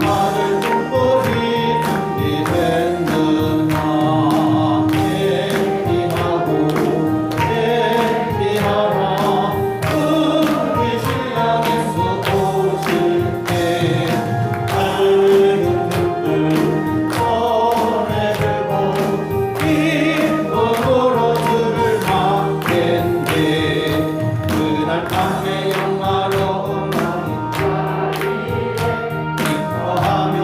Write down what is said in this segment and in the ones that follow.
아들 눈물이 준비됐느냐 행리하고 행리하라 우리 신랑 예수 오실 때 밝은 눈물 전해들고 기쁨으로 주를 맞겠네 그날 밤에 영화로운 기뻐하며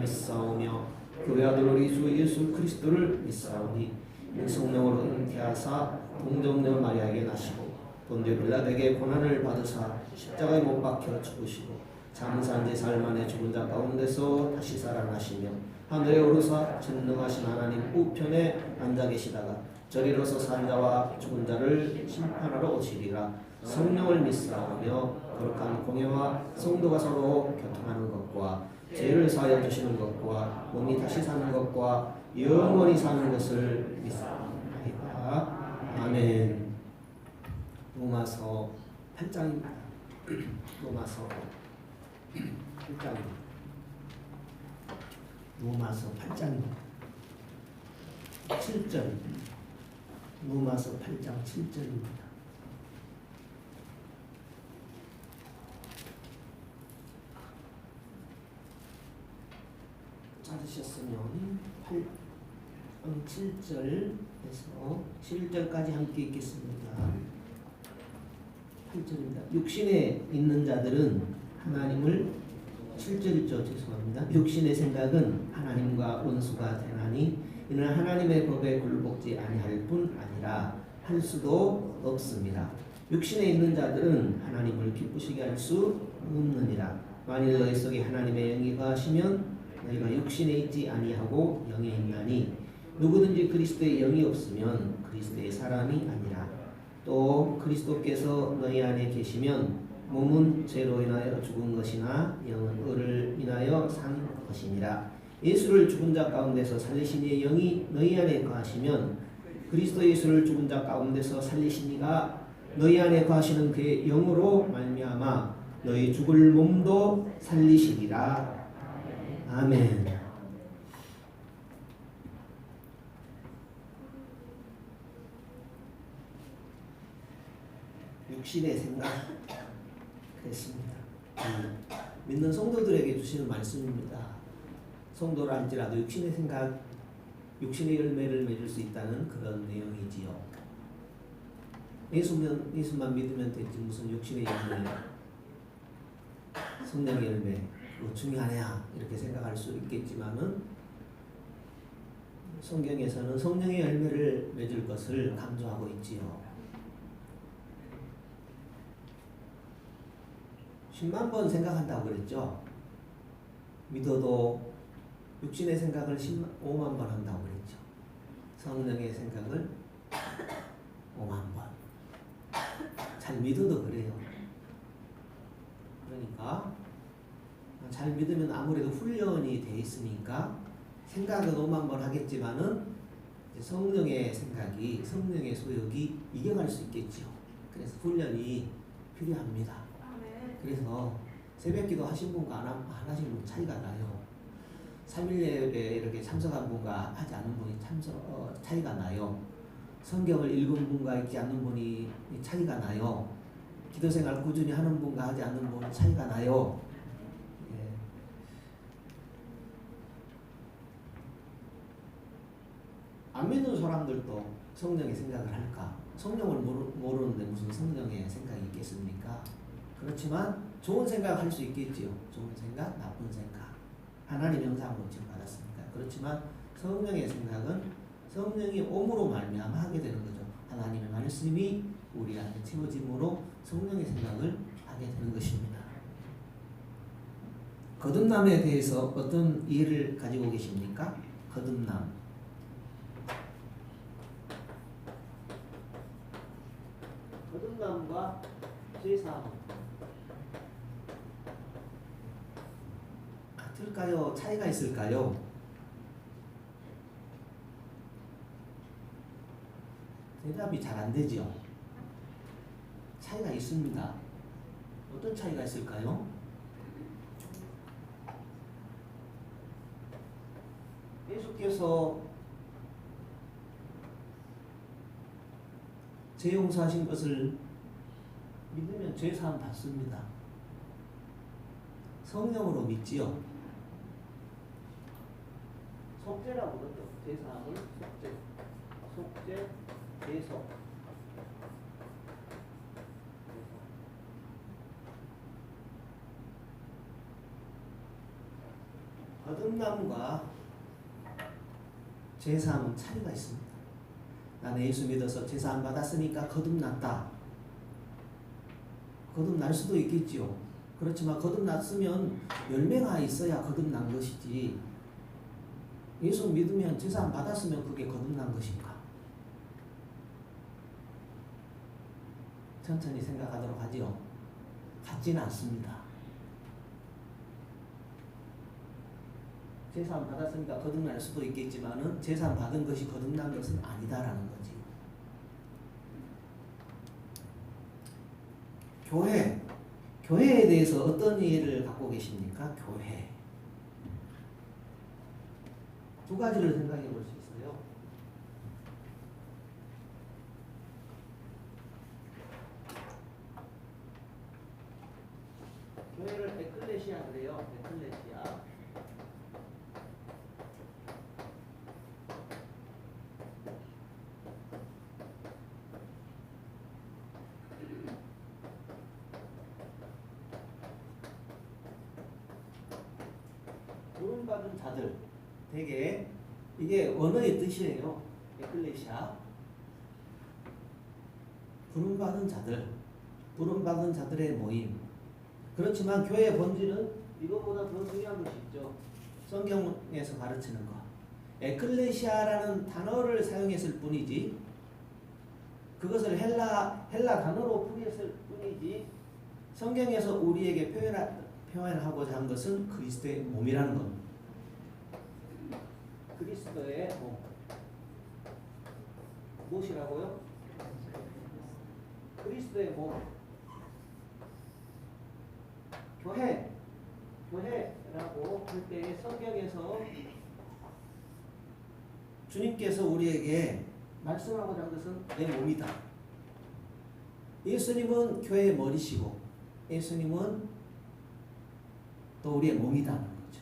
믿사오며 교회 아들 우리 주 예수 그리스도를 믿사오니 성령으로 잉태하사 동정녀 마리아에게 나시고 본디오 빌라에게 고난을 받으사 십자가에 못 박혀 죽으시고 장사한 지 사흘 만에 죽은 자 가운데서 다시 살아나시며 하늘에 오르사 전능하신 하나님 우편에 앉아 계시다가 저리로서 산 자와 죽은 자를 심판하러 오시리라. 성령을 믿사오며 거룩한 공예와 성도가 서로 교통하는 것과 죄를 사하여 주시는 것과 몸이 다시 사는 것과 영원히 사는 것을 믿사옵나이다. 아멘. 로마서 8장입니다. 로마서 8장입니다. 로마서 8장입니다. 7절. 로마서 8장 7절입니다. 찾으셨으면 7절에서 11절까지 함께 읽겠습니다. 8절입니다. 육신에 있는 자들은 하나님을 7절이죠. 죄송합니다. 육신의 생각은 하나님과 원수가 되나니 이는 하나님의 법에 굴복지 아니할 뿐 아니라 할 수도 없습니다. 육신에 있는 자들은 하나님을 기쁘시게 할 수 없느니라. 만일 너희 속에 하나님의 영이 거하시면 너희가 육신에 있지 아니하고 영에 있나니 누구든지 그리스도의 영이 없으면 그리스도의 사람이 아니라. 또 그리스도께서 너희 안에 계시면 몸은 죄로 인하여 죽은 것이나 영은 의를 인하여 산 것이니라. 예수를 죽은 자 가운데서 살리신 이의 영이 너희 안에 거하시면 그리스도 예수를 죽은 자 가운데서 살리신 이가 너희 안에 거하시는 그의 영으로 말미암아 너희 죽을 몸도 살리시리라. 아멘. 육신의 생각 그랬습니다. 믿는 성도들에게 주시는 말씀입니다. 성도라 할지라도 육신의 생각, 육신의 열매를 맺을 수 있다는 그런 내용이지요. 예수만 믿으면 되지 무슨 육신의 열매, 성령의 열매 뭐 중요하냐 이렇게 생각할 수 있겠지만은 성경에서는 성령의 열매를 맺을 것을 강조하고 있지요. 10만 번 생각한다고 그랬죠. 믿어도 육신의 생각을 5만 번 한다고 그랬죠. 성령의 생각을 5만 번. 잘 믿어도 그래요. 그러니까 잘 믿으면 아무래도 훈련이 돼 있으니까 생각은 5만 번 하겠지만은 성령의 생각이, 성령의 소욕이 이겨갈 수 있겠죠. 그래서 훈련이 필요합니다. 그래서 새벽기도 하신 분과 안 하신 분 차이가 나요. 3일 예배에 이렇게 참석한 분과 하지 않은 분이 차이가 나요. 성경을 읽은 분과 읽지 않는 분이 차이가 나요. 기도생활 꾸준히 하는 분과 하지 않는 분은 차이가 나요. 예. 안 믿는 사람들도 성령의 생각을 할까? 성령을 모르는데 무슨 성령의 생각이 있겠습니까? 그렇지만 좋은 생각 할 수 있겠지요. 좋은 생각, 나쁜 생각. 하나님 형상으로 지음받았으니까. 그렇지만 성령의 생각은 성령이 오므로 말미암아 하게 되는 거죠. 하나님의 말씀이 우리 안에 채워짐으로 성령의 생각을 하게 되는 것입니다. 거듭남에 대해서 어떤 이해를 가지고 계십니까? 거듭남. 거듭남과 죄사함 같을까요? 차이가 있을까요? 대답이 잘 안 되죠. 차이가 있습니다. 어떤 차이가 있을까요? 예수께서 죄 용서하신 것을 믿으면 죄 사함 받습니다. 성령으로 믿지요. 속죄라고 그러죠. 죄 사함을 속죄, 대속. 거듭남과 제사함은 차이가 있습니다. 나는 예수 믿어서 제사 안 받았으니까 거듭났다. 거듭날 수도 있겠지요. 그렇지만 거듭났으면 열매가 있어야 거듭난 것이지, 예수 믿으면 제사 안 받았으면 그게 거듭난 것인가? 천천히 생각하도록 하지요. 같지는 않습니다. 제사 안 받았으니까 거듭날 수도 있겠지만은 제사 안 받은 것이 거듭난 것은 아니다라는 거지. 교회에 대해서 어떤 이해를 갖고 계십니까? 교회. 두 가지를 생각해 볼 수 있어요. 교회를 에클레시아 그래요. 에클레시아. 부름받은 자들. 되게 이게 언어의 뜻이에요. 에클레시아. 부름받은 자들. 부름받은 자들의 모임. 그렇지만 교회의 본질은 이것보다 더 중요한 것이 있죠. 성경에서 가르치는 것. 에클레시아라는 단어를 사용했을 뿐이지, 그것을 헬라 단어로 풀이했을 뿐이지, 성경에서 우리에게 표현하고자 한 것은 그리스도의 몸이라는 겁니다. 그리스도의 몸. 무엇이라고요? 그리스도의 몸. 교회라고 할 때 성경에서 주님께서 우리에게 말씀하고자 한 것은 내 몸이다. 예수님은 교회의 머리시고 예수님은 또 우리의 몸이다는 거죠.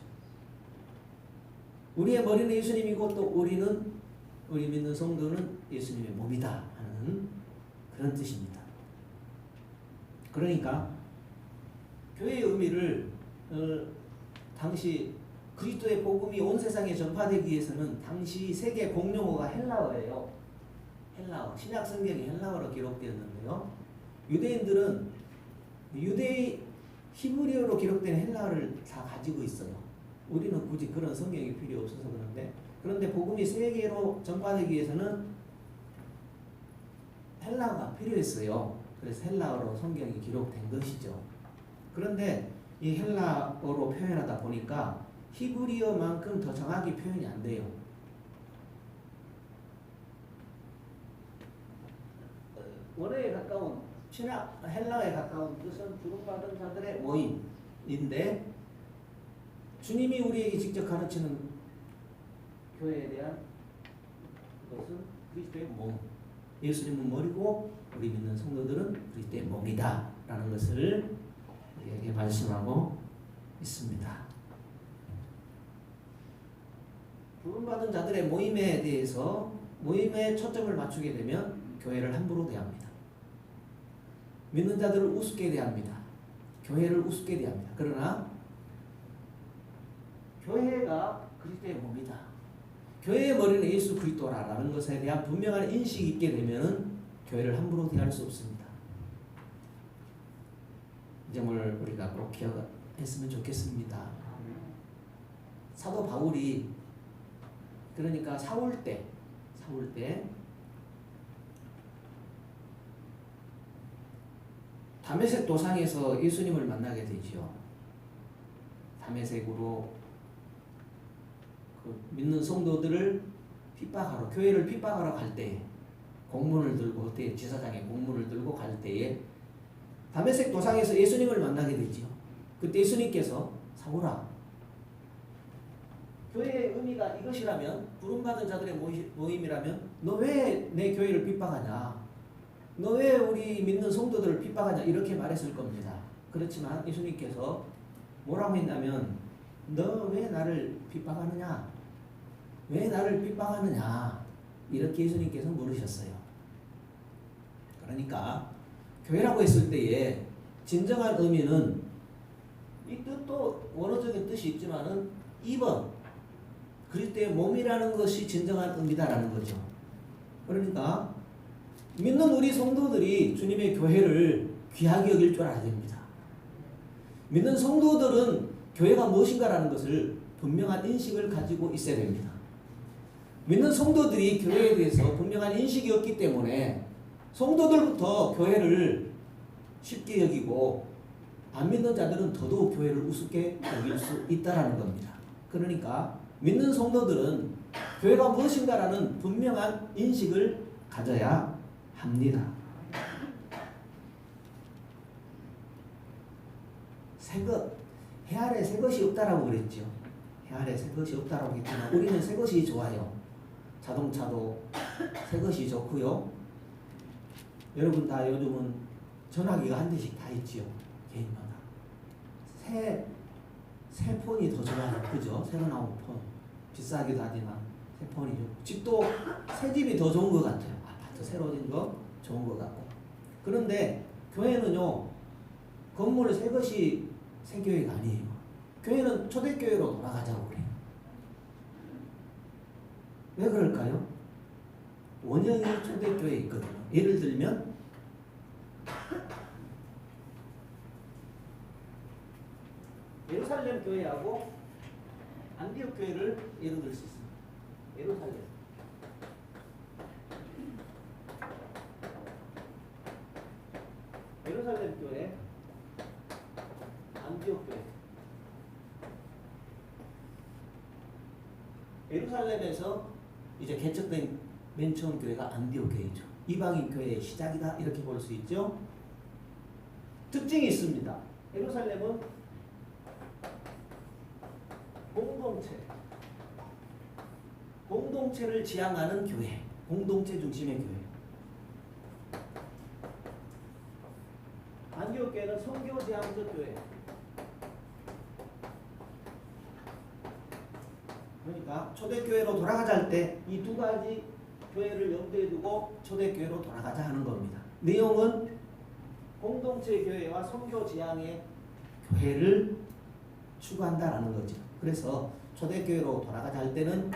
우리의 머리는 예수님이고 또 우리 믿는 성도는 예수님의 몸이다 하는 그런 뜻입니다. 그러니까 교회의 의미를 당시 그리스도의 복음이 온 세상에 전파되기 위해서는 당시 세계 공용어가 헬라어예요. 헬라어. 신약 성경이 헬라어로 기록되었는데요. 유대인들은 히브리어로 기록된 헬라어를 다 가지고 있어요. 우리는 굳이 그런 성경이 필요 없어서 그런데 복음이 세계로 전파되기 위해서는 헬라어가 필요했어요. 그래서 헬라어로 성경이 기록된 것이죠. 그런데 이 헬라어로 표현하다 보니까 히브리어만큼 더 정확히 표현이 안 돼요. 원어에 가까운 헬라어에 가까운 뜻은 부름받은 자들의 모임인데, 주님이 우리에게 직접 가르치는 교회에 대한 것은 그리스도의 몸. 예수님은 머리고 우리 믿는 성도들은 그리스도의 몸이다 라는 것을 우리에게 말씀하고 있습니다. 부름받은 자들의 모임에 대해서 모임에 초점을 맞추게 되면 교회를 함부로 대합니다. 믿는 자들을 우습게 대합니다. 교회를 우습게 대합니다. 그러나 교회가 그리스도의 몸이다. 교회의 머리는 예수 그리스도라는 것에 대한 분명한 인식이 있게 되면 교회를 함부로 대할 수 없습니다. 이 점을 우리가 꼭 기억했으면 좋겠습니다. 사도 바울이 그러니까 사울 때 다메섹 도상에서 예수님을 만나게 되지요. 다메섹으로 그 믿는 성도들을 핍박하러, 교회를 핍박하러 갈 때 공문을 들고, 그때 지사장에 공문을 들고 갈 때에 다메섹 도상에서 예수님을 만나게 되지요. 그때 예수님께서 사울아, 교회의 의미가 이것이라면, 부름받은 자들의 모임이라면 너 왜 내 교회를 핍박하냐, 너 왜 우리 믿는 성도들을 핍박하냐 이렇게 말했을 겁니다. 그렇지만 예수님께서 뭐라고 했냐면, 너 왜 나를 핍박하느냐, 왜 나를 핍박하느냐 이렇게 예수님께서 물으셨어요. 그러니까 교회라고 했을 때에 진정한 의미는 이 뜻도 원어적인 뜻이 있지만은 2번 그리스도의 몸이라는 것이 진정한 의미다라는 거죠. 그러니까 믿는 우리 성도들이 주님의 교회를 귀하게 여길 줄 알아야 됩니다. 믿는 성도들은 교회가 무엇인가라는 것을 분명한 인식을 가지고 있어야 됩니다. 믿는 성도들이 교회에 대해서 분명한 인식이 없기 때문에 성도들부터 교회를 쉽게 여기고 안 믿는 자들은 더더욱 교회를 우습게 여길 수 있다는 겁니다. 그러니까 믿는 성도들은 교회가 무엇인가라는 분명한 인식을 가져야 합니다. 새것, 해 아래 새 것이 없다라고 그랬죠. 해 아래 새 것이 없다라고 했지만 우리는 새 것이 좋아요. 자동차도 새 것이 좋고요. 여러분 다 요즘은 전화기가 한 대씩 다 있지요. 개인마다. 새 폰이 더 좋아요. 그죠? 새로 나온 폰. 비싸기도 하지만 새 폰이 좋고. 집도 새 집이 더 좋은 것 같아요. 아파트 새로 진 거 좋은 것 같고. 그런데 교회는요. 건물을 새 것이 새 교회가 아니에요. 교회는 초대교회로 돌아가자고 그래요. 왜 그럴까요? 원형이 초대교회에 있거든요. 예를 들면 예루살렘 교회하고 안디옥 교회를 예로 들 수 있습니다. 예루살렘 교회, 안디옥 교회. 예루살렘에서 이제 개척된 맨 처음 교회가 안디옥 교회죠. 이방인 교회의 시작이다 이렇게 볼 수 있죠. 특징이 있습니다. 예루살렘은 공동체를 지향하는 교회, 공동체 중심의 교회. 안디옥 교회는 선교 지향적 교회. 그러니까 초대교회로 돌아가자 할 때 이 두 가지 교회를 염두에 두고 초대교회로 돌아가자 하는 겁니다. 내용은 공동체 교회와 선교 지향의 교회를 추구한다라는 거죠. 그래서 초대교회로 돌아가자 할 때는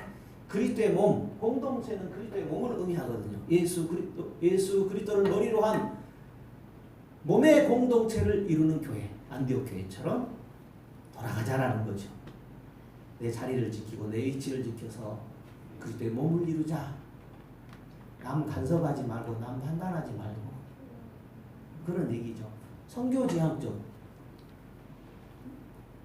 그리스도의 몸, 공동체는 그리스도의 몸을 의미하거든요. 예수 그리스도를 머리로 한 몸의 공동체를 이루는 교회, 안디옥 교회처럼 돌아가자라는 거죠. 내 자리를 지키고 내 위치를 지켜서 그리스도의 몸을 이루자. 남 간섭하지 말고 남 판단하지 말고 그런 얘기죠. 선교지향적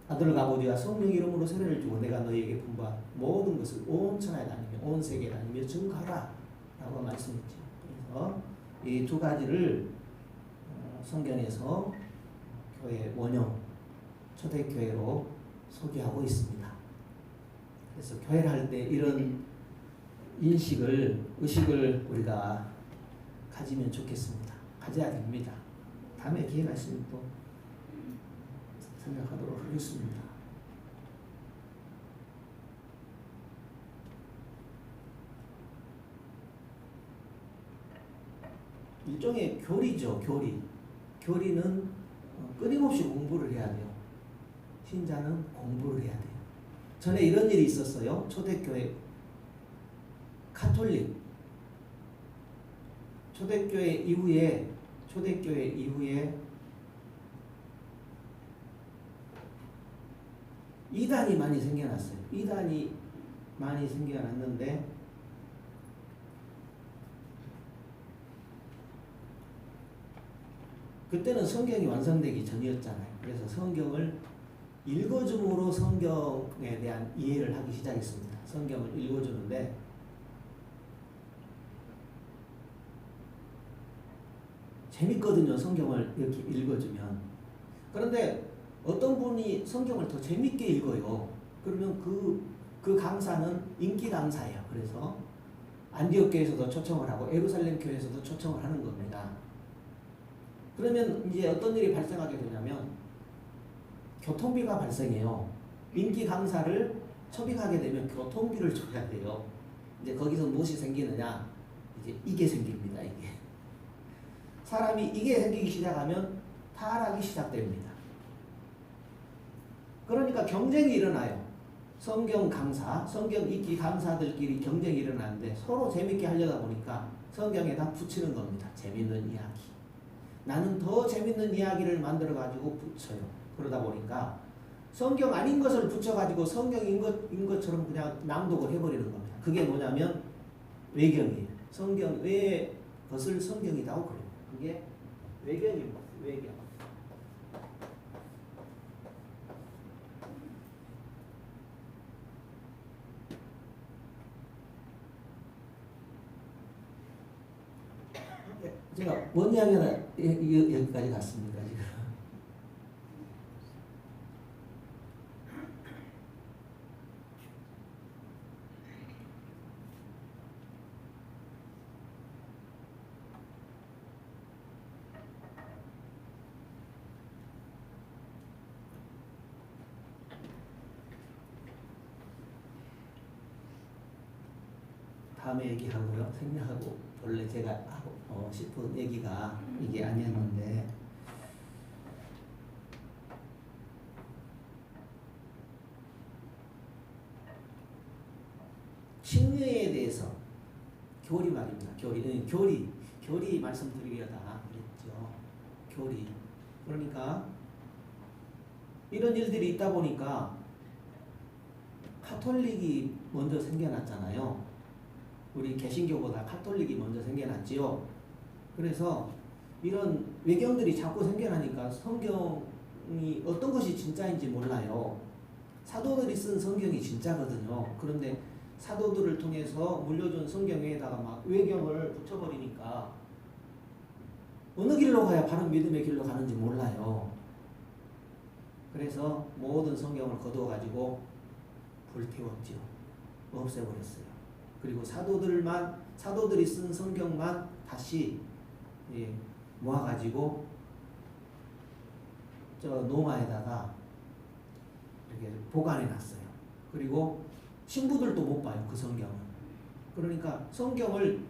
아들 아버지와 성령 이름으로 세례를 주고 내가 너희에게 분부한 모든 것을 온 천하에 다니며 온 세계에 다니며 증거하라 라고 말씀했죠. 그래서 이 두 가지를 성경에서 교회 원형 초대교회로 소개하고 있습니다. 그래서 교회를 할 때 이런 의식을 우리가 가지면 좋겠습니다. 가져야 됩니다. 다음에 기회가 있으면 또 생각하도록 하겠습니다. 일종의 교리죠. 교리는 끊임없이 공부를 해야 돼요. 신자는 공부를 해야 돼요. 전에 이런 일이 있었어요. 초대교회 카톨릭 초대교회 이후에 이단이 많이 생겨났어요. 이단이 많이 생겨났는데 그때는 성경이 완성되기 전이었잖아요. 그래서 성경을 읽어줌으로 성경에 대한 이해를 하기 시작했습니다. 성경을 읽어주는데 재밌거든요. 성경을 이렇게 읽어주면. 그런데 어떤 분이 성경을 더 재밌게 읽어요. 그러면 그 강사는 인기 강사예요. 그래서 안디옥 교회에서도 초청을 하고 예루살렘 교회에서도 초청을 하는 겁니다. 그러면 이제 어떤 일이 발생하게 되냐면 교통비가 발생해요. 인기 강사를 초빙하게 되면 교통비를 줘야 돼요. 이제 거기서 무엇이 생기느냐? 이제 이게 생깁니다. 이게 사람이 이게 생기기 시작하면 타락이 시작됩니다. 그러니까 경쟁이 일어나요. 성경 강사, 성경 읽기 강사들끼리 경쟁이 일어나는데 서로 재밌게 하려다 보니까 성경에다 붙이는 겁니다. 재밌는 이야기. 나는 더 재밌는 이야기를 만들어 가지고 붙여요. 그러다 보니까 성경 아닌 것을 붙여가지고 성경인 것처럼 그냥 낭독을 해버리는 겁니다. 그게 뭐냐면 외경이에요. 성경 외의 것을 성경이라고 그래요. 그게 외경입니다. 외경. 제가 뭔 이야기나 여기까지 갔습니다. 지금. 다음에 얘기하고요. 생략하고 원래 제가 하고 싶은 얘기가 이게 아니었는데 칭의에 대해서 교리 말입니다. 교리 말씀드리려다 그랬죠. 교리. 그러니까 이런 일들이 있다 보니까 카톨릭이 먼저 생겨났잖아요. 우리 개신교보다 카톨릭이 먼저 생겨났지요. 그래서 이런 외경들이 자꾸 생겨나니까 성경이 어떤 것이 진짜인지 몰라요. 사도들이 쓴 성경이 진짜거든요. 그런데 사도들을 통해서 물려준 성경에다가 막 외경을 붙여버리니까 어느 길로 가야 바른 믿음의 길로 가는지 몰라요. 그래서 모든 성경을 거두어가지고 불태웠죠. 없애버렸어요. 그리고 사도들이 쓴 성경만 다시 모아가지고 저 노마에다가 이렇게 보관해놨어요. 그리고 신부들도 못 봐요. 그 성경을. 그러니까 성경을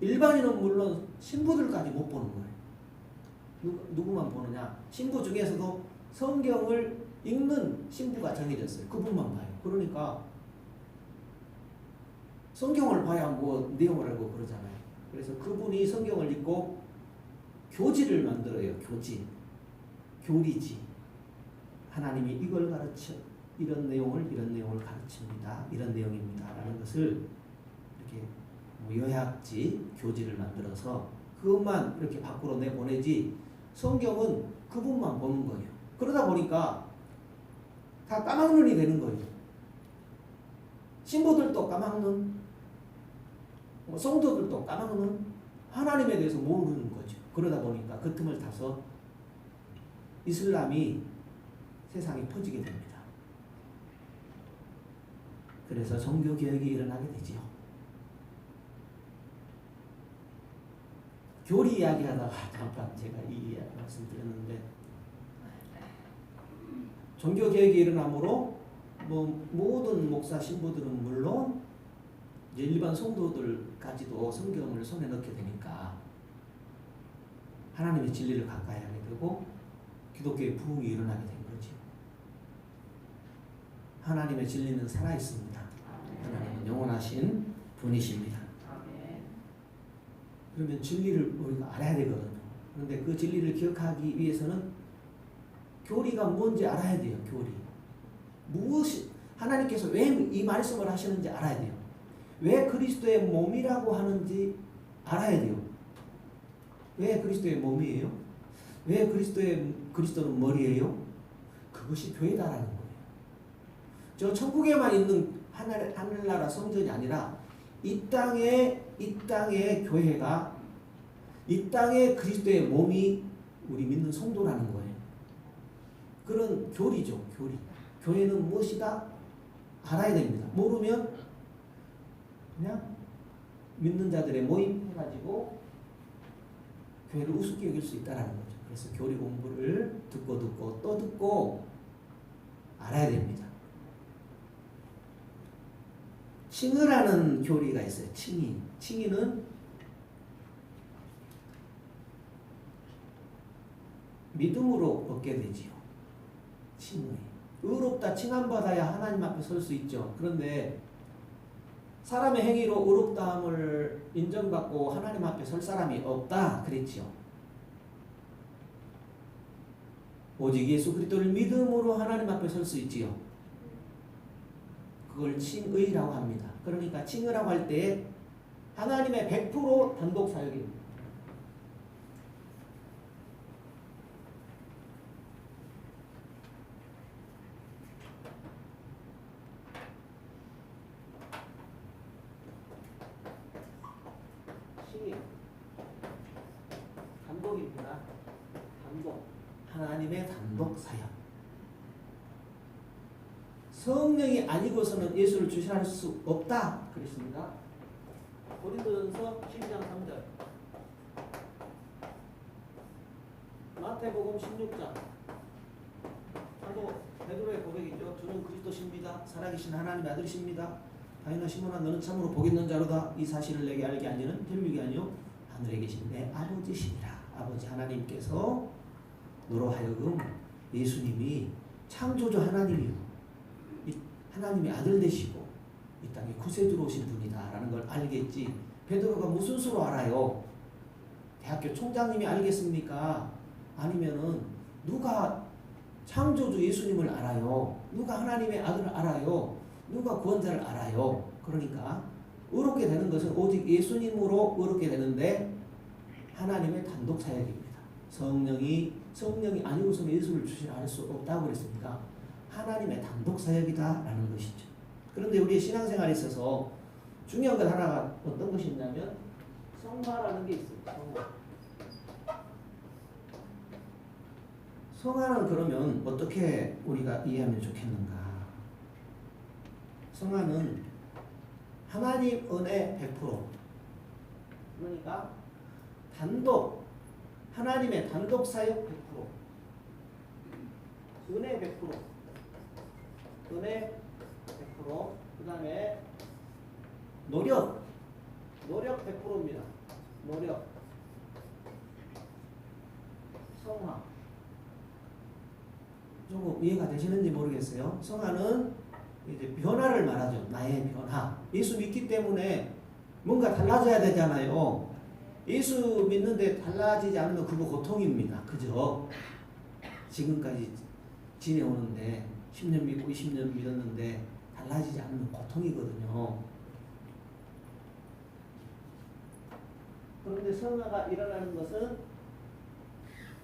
일반인은 물론 신부들까지 못 보는 거예요. 누구만 보느냐? 신부 중에서도 성경을 읽는 신부가 정해졌어요. 그분만 봐요. 그러니까 성경을 봐야 뭐 내용을 알고 그러잖아요. 그래서 그분이 성경을 읽고 교지를 만들어요. 교리지. 하나님이 이걸 가르쳐 이런 내용을 가르칩니다. 이런 내용입니다. 라는 것을 이렇게 뭐 요약지, 교지를 만들어서 그것만 이렇게 밖으로 내보내지 성경은 그분만 보는 거예요. 그러다 보니까 다 까막눈이 되는 거예요. 신부들도 까막눈, 성도들도 까막눈, 하나님에 대해서 모르는 거죠. 그러다 보니까 그 틈을 타서 이슬람이 세상에 퍼지게 됩니다. 그래서 종교개혁이 일어나게 되지요. 교리 이야기하다가 잠깐 제가 이 이야기 말씀드렸는데 종교개혁이 일어나므로 뭐 모든 목사 신부들은 물론 일반 성도들까지도 성경을 손에 넣게 되니까 하나님의 진리를 가까이 하게 되고 기독교의 부흥이 일어나게 된 거죠. 하나님의 진리는 살아있습니다. 하나님은 영원하신 분이십니다. 그러면 진리를 우리가 알아야 되거든요. 그런데 그 진리를 기억하기 위해서는 교리가 뭔지 알아야 돼요. 교리. 무엇이 하나님께서 왜 이 말씀을 하시는지 알아야 돼요. 왜 그리스도의 몸이라고 하는지 알아야 돼요. 왜 그리스도의 몸이에요? 왜 그리스도는 머리예요? 그것이 교회다라는 거예요. 저 천국에만 있는 하늘나라 성전이 아니라 이 땅의 교회가 이 땅의 그리스도의 몸이 우리 믿는 성도라는 거예요. 그런 교리죠. 교회는 무엇이다? 알아야 됩니다. 모르면 그냥 믿는 자들의 모임 해가지고 교회를 우습게 여길 수 있다는 거죠. 그래서 교리 공부를 듣고 또 듣고 알아야 됩니다. 칭의라는 교리가 있어요. 칭의는 믿음으로 얻게 되지요. 칭의. 의롭다 칭함받아야 하나님 앞에 설 수 있죠. 그런데 사람의 행위로 의롭다함을 인정받고 하나님 앞에 설 사람이 없다 그랬지요. 오직 예수 그리스도를 믿음으로 하나님 앞에 설 수 있지요. 그걸 칭의라고 합니다. 그러니까 칭의라고 할 때 하나님의 100% 단독 사역입니다. 칭의 단독입니다. 단독. 하나님의 단독 사역. 성령이 아니고서는 예수를 주시할 수 없다 그랬습니다. 고린도전서 12장 3절, 마태복음 16장, 사도 베드로의 고백이죠. 주는 그리스도십니다. 살아계신 하나님의 아들이십니다. 다이나 시몬아 너는 참으로 복 있는 자로다. 이 사실을 내게 알게 하니는 혈육이 아니요 하늘에 계신 내 아버지시니라. 아버지 하나님께서 너로 하여금 예수님이 창조주 하나님이요 하나님의 아들 되시고 이 땅에 구세주로 오신 분이다라는 걸 알겠지. 베드로가 무슨 수로 알아요? 대학교 총장님이 알겠습니까? 아니면은 누가 창조주 예수님을 알아요? 누가 하나님의 아들을 알아요? 누가 구원자를 알아요? 그러니까 의롭게 되는 것은 오직 예수님으로 의롭게 되는데 하나님의 단독 사역입니다. 성령이 아니고서는 예수를 주시라 할 수 없다고 그랬습니까? 하나님의 단독 사역이다라는 것이죠. 그런데 우리의 신앙생활에 있어서 중요한 것 하나가 어떤 것이 있냐면 성화라는 게 있어요. 성화는 그러면 어떻게 우리가 이해하면 좋겠는가? 성화는 하나님 은혜 100%, 그러니까 단독 하나님의 단독 사역 100%, 은혜 100%, 은혜 100%, 그 다음에 노력 100%입니다. 노력, 성화. 조금 이해가 되시는지 모르겠어요. 성화는 이제 변화를 말하죠. 나의 변화. 예수 믿기 때문에 뭔가 달라져야 되잖아요. 예수 믿는데 달라지지 않으면 그거 고통입니다. 그죠? 지금까지 지내오는데 10년 믿고 20년 믿었는데 달라지지 않으면 고통이거든요. 그런데 성화가 일어나는 것은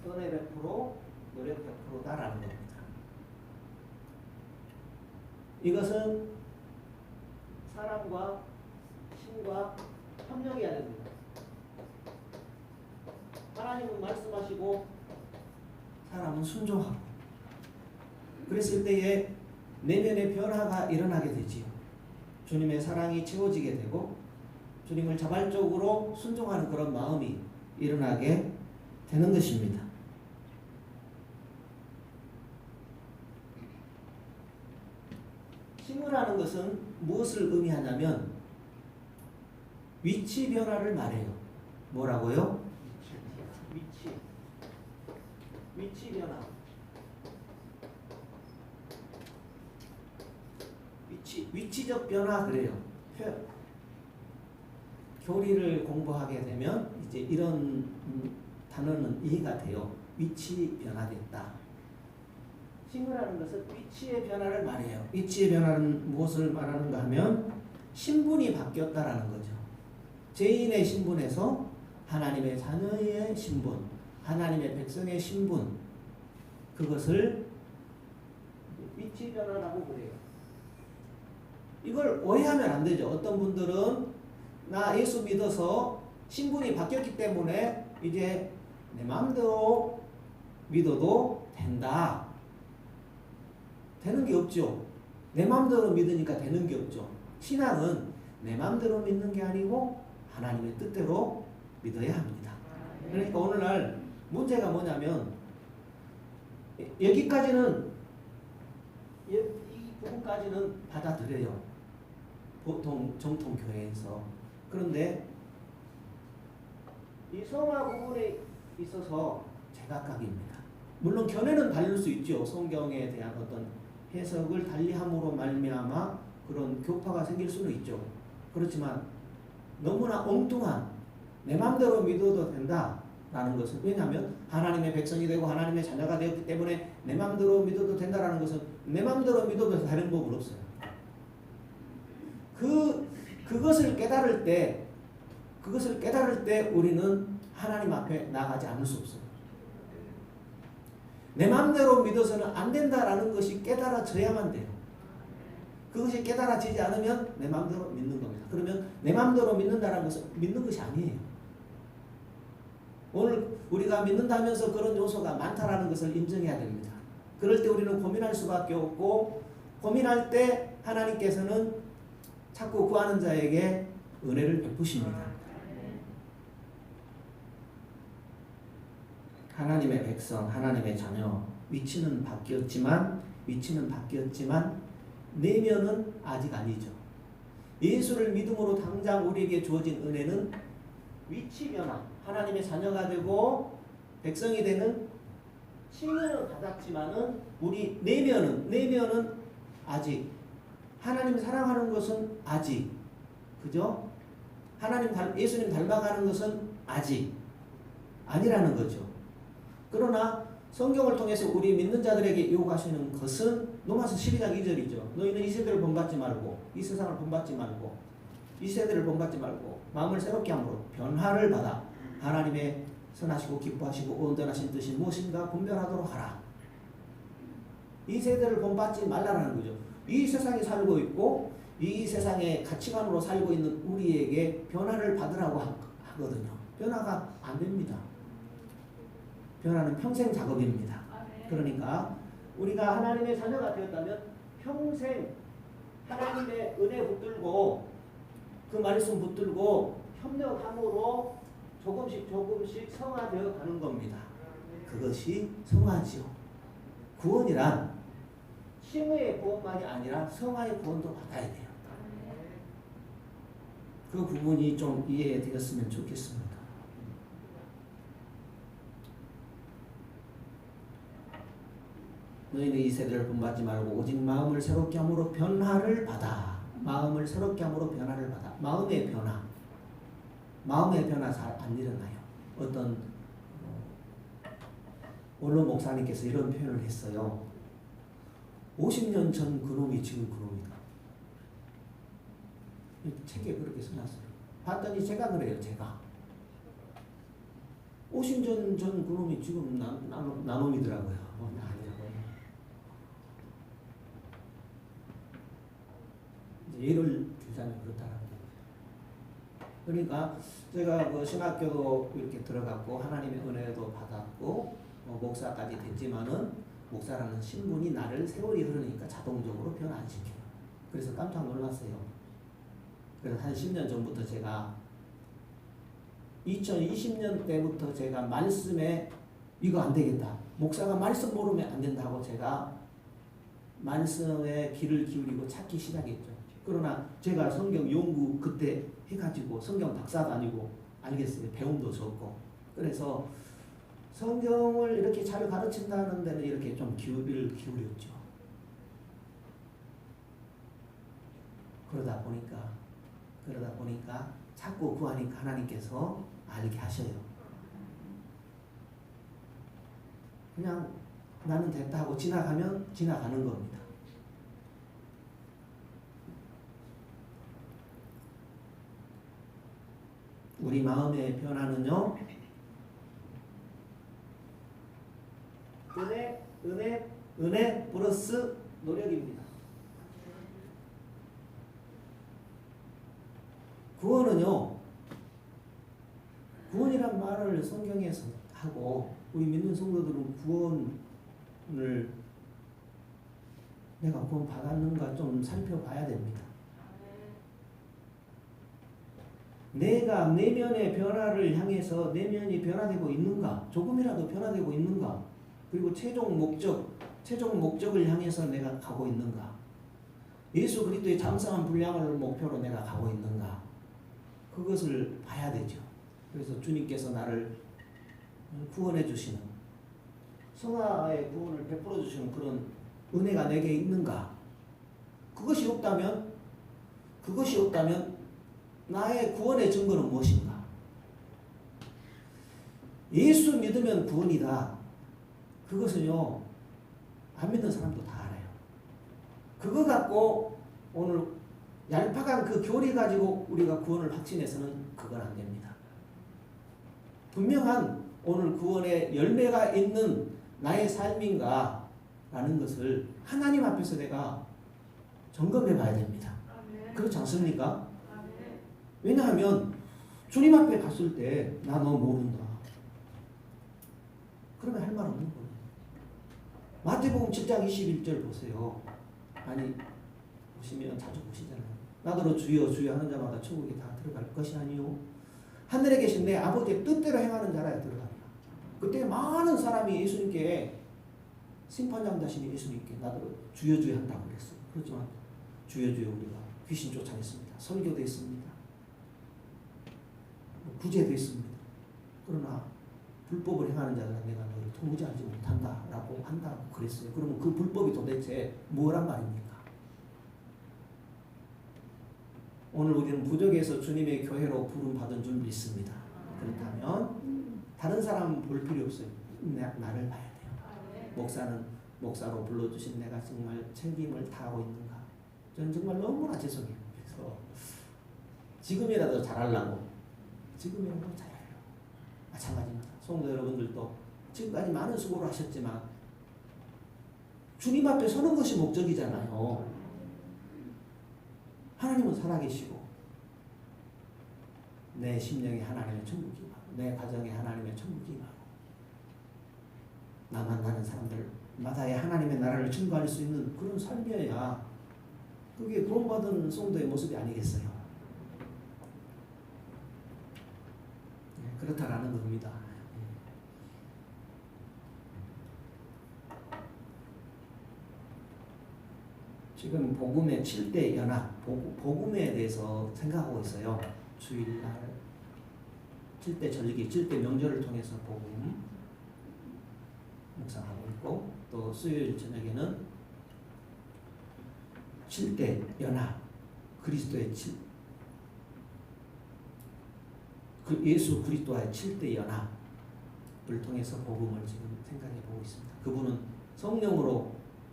은혜 100%, 노력 100%다라는 겁니다. 이것은 사람과 신과 협력해야 됩니다. 하나님은 말씀하시고 사람은 순종하고 그랬을 때에 내면의 변화가 일어나게 되지요. 주님의 사랑이 채워지게 되고 주님을 자발적으로 순종하는 그런 마음이 일어나게 되는 것입니다. 칭의라는 것은 무엇을 의미하냐면 위치 변화를 말해요. 뭐라고요? 위치 변화. 위치적 변화 그래요. 교리를 공부하게 되면 이제 이런 단어는 이해가 돼요. 위치 변화됐다. 칭의라는 것은 위치의 변화를 말해요. 위치의 변화는 무엇을 말하는가 하면 신분이 바뀌었다라는 거죠. 죄인의 신분에서 하나님의 자녀의 신분, 하나님의 백성의 신분, 그것을 위치 변화라고 그래요. 이걸 오해하면 안 되죠. 어떤 분들은 나 예수 믿어서 신분이 바뀌었기 때문에 이제 내 마음대로 믿어도 된다. 되는 게 없죠. 내 마음대로 믿으니까 되는 게 없죠. 신앙은 내 마음대로 믿는 게 아니고 하나님의 뜻대로 믿어야 합니다. 그러니까 오늘날 문제가 뭐냐면 여기까지는 이 부분까지는 받아들여요. 보통 정통 교회에서. 그런데 이 성화 부분에 있어서 제각각입니다. 물론 견해는 다를 수 있죠. 성경에 대한 어떤 해석을 달리함으로 말미암아 그런 교파가 생길 수는 있죠. 그렇지만 너무나 엉뚱한 내 마음대로 믿어도 된다라는 것은, 왜냐하면 하나님의 백성이 되고 하나님의 자녀가 되었기 때문에 내 마음대로 믿어도 된다라는 것은 내 마음대로 믿어도 다른 법은 없어요. 그것을 깨달을 때 우리는 하나님 앞에 나가지 않을 수 없어요. 내 마음대로 믿어서는 안 된다라는 것이 깨달아져야만 돼요. 그것이 깨달아지지 않으면 내 마음대로 믿는 겁니다. 그러면 내 마음대로 믿는다는 것은 믿는 것이 아니에요. 오늘 우리가 믿는다면서 그런 요소가 많다라는 것을 인정해야 됩니다. 그럴 때 우리는 고민할 수밖에 없고, 고민할 때 하나님께서는 자꾸 구하는 자에게 은혜를 베푸십니다. 하나님의 백성, 하나님의 자녀, 위치는 바뀌었지만 내면은 아직 아니죠. 예수를 믿음으로 당장 우리에게 주어진 은혜는 위치 변화, 하나님의 자녀가 되고 백성이 되는 칭의를 받았지만은 우리 내면은 아직 하나님 사랑하는 것은 아직, 그죠? 예수님 닮아가는 것은 아직 아니라는 거죠. 그러나 성경을 통해서 우리 믿는 자들에게 요구하시는 것은 로마서 12장 2절이죠. 너희는 이 세대를 본받지 말고, 이 세상을 본받지 말고, 이 세대를 본받지 말고 마음을 새롭게 함으로 변화를 받아 하나님의 선하시고 기뻐하시고 온전하신 뜻이 무엇인가 분별하도록 하라. 이 세대를 본받지 말라라는 거죠. 이 세상에 살고 있고 이 세상의 가치관으로 살고 있는 우리에게 변화를 받으라고 하거든요. 변화가 안 됩니다. 변화는 평생 작업입니다. 그러니까 우리가 하나님의 자녀가 되었다면 평생 하나님의 은혜 붙들고 그 말씀 붙들고 협력함으로 조금씩 성화되어 가는 겁니다. 그것이 성화지요. 구원이란 칭의의 구원만이 아니라 성화의 구원도 받아야 돼요. 그 부분이 좀 이해되었으면 좋겠습니다. 너희는 이 세대를 본받지 말고 오직 마음을 새롭게 함으로 변화를 받아. 마음을 새롭게 함으로 변화를 받아. 마음의 변화 잘 안 일어나요. 어떤 원로 목사님께서 이런 표현을 했어요. 50년 전 그놈이 지금 그놈이다. 책에 그렇게 써놨어요. 봤더니 제가 그래요. 제가 50년 전 그놈이 지금 나놈이더라고요. 예를 들자면 그렇다라는 거죠. 그러니까 제가 그 신학교도 이렇게 들어갔고 하나님의 은혜도 받았고 목사까지 됐지만은 목사라는 신분이 나를 세월이 흐르니까 자동적으로 변화시켜요. 그래서 깜짝 놀랐어요. 그래서 한 10년 전부터 제가 2020년 때부터 제가 말씀에 이거 안 되겠다. 목사가 말씀 모르면 안 된다고 제가 말씀에 귀를 기울이고 찾기 시작했죠. 그러나 제가 성경 연구 그때 해가지고 성경 박사도 아니고 알겠어요. 배움도 적고. 그래서 성경을 이렇게 잘 가르친다는 데는 이렇게 좀 귀를 기울였죠. 그러다 보니까 자꾸 구하니까 하나님께서 알게 하셔요. 그냥 나는 됐다 하고 지나가면 지나가는 겁니다. 우리 마음의 변화는요, 은혜 플러스 노력입니다. 구원이란 말을 성경에서 하고 우리 믿는 성도들은 구원을 내가 구원 받았는가 좀 살펴봐야 됩니다. 내가 내면의 변화를 향해서 내면이 변화되고 있는가, 조금이라도 변화되고 있는가, 그리고 최종 목적을 향해서 내가 가고 있는가, 예수 그리스도의 장성한 분량을 목표로 내가 가고 있는가, 그것을 봐야 되죠. 그래서 주님께서 나를 구원해 주시는, 성화의 구원을 베풀어 주시는 그런 은혜가 내게 있는가? 그것이 없다면 나의 구원의 증거는 무엇인가? 예수 믿으면 구원이다. 그것은요, 안 믿는 사람도 다 알아요. 그거 갖고 오늘 얄팍한 그 교리 가지고 우리가 구원을 확신해서는 그건 안 됩니다. 분명한 오늘 구원의 열매가 있는 나의 삶인가 라는 것을 하나님 앞에서 내가 점검해 봐야 됩니다. 그렇지 않습니까? 왜냐하면 주님 앞에 갔을 때 나 너 모른다. 그러면 할 말 없는 거예요. 마태복음 7장 21절 보세요. 아니 보시면 자주 보시잖아요. 나더러 주여 주여 하는 자마다 천국에 다 들어갈 것이 아니요 하늘에 계신 내 아버지의 뜻대로 행하는 자라야 들어갑니다. 그때 많은 사람이 예수님께 심판장 자신이 예수님께 나더러 주여 주여 한다고 그랬어요. 그렇지만 주여 주여 우리가 귀신 쫓아냈습니다. 설교도 했습니다. 구제도 했습니다. 그러나 불법을 행하는 자들은 내가 너를 통제하지 못한다라고 한다고 그랬어요. 그러면 그 불법이 도대체 뭐란 말입니까? 오늘 우리는 부족에서 주님의 교회로 부름받은 줄 믿습니다. 그렇다면 다른 사람 볼 필요 없어요. 나를 봐야 돼요. 목사는 목사로 불러주신 내가 정말 책임을 다하고 있는가? 저는 정말 너무나 죄송해요. 그래서 지금이라도 잘하려고 지금이라도 잘해요. 마찬가지입니다. 성도 여러분들도 지금까지 많은 수고를 하셨지만 주님 앞에 서는 것이 목적이잖아요. 하나님은 살아계시고 내 심령에 하나님의 천국이 임하고 내 가정에 하나님의 천국이 임하고 나 만나는 사람들마다의 하나님의 나라를 증거할 수 있는 그런 삶이어야 그게 구원받은 성도의 모습이 아니겠어요. 그렇다라는 겁니다. 지금 복음의 7대 연합, 복음에 대해서 생각하고 있어요. 주일날 7대 절기, 7대 명절을 통해서 복음 묵상하고 있고 또 수요일 저녁에는 7대 연합, 그리스도의 예수 그리스도와의 7대 연합을 통해서 복음을 지금 생각해 보고 있습니다. 그분은 성령으로